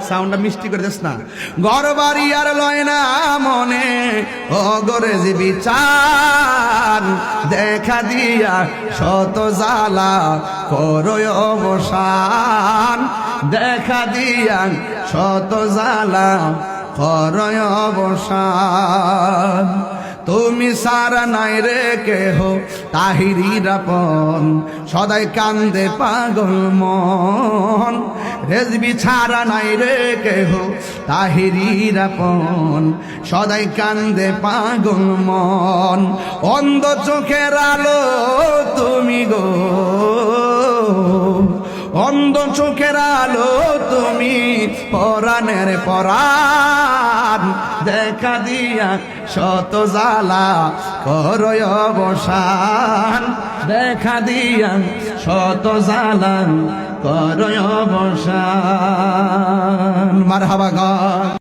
সাউন্ডটা মিষ্টি করে দিস না। ঘর বাড়ি আর লয় না মনে অগরে যে বিচার, দেখা দিয়া শত জ্বালা করয় অবসান, দেখা দিয়া শত জ্বালা করয় অবসান। তুমি সারা নাই রে কেহ তাহিরির আপন, সদাই কান্দে পাগল মন। রেজবি ছাড়া নাই রে কেহ তাহিরির আপন, সদাই কান্দে পাগল মন। অন্ধ চোখের আলো তুমি গো, অন্ধ চোখের আলো তুমি, পরাণের পরাণ, দেখা দিয়া শত জ্বালা করয় অবসান, দেখা দিয়া শত জ্বালা করয় অবসান। মারহাবা গান।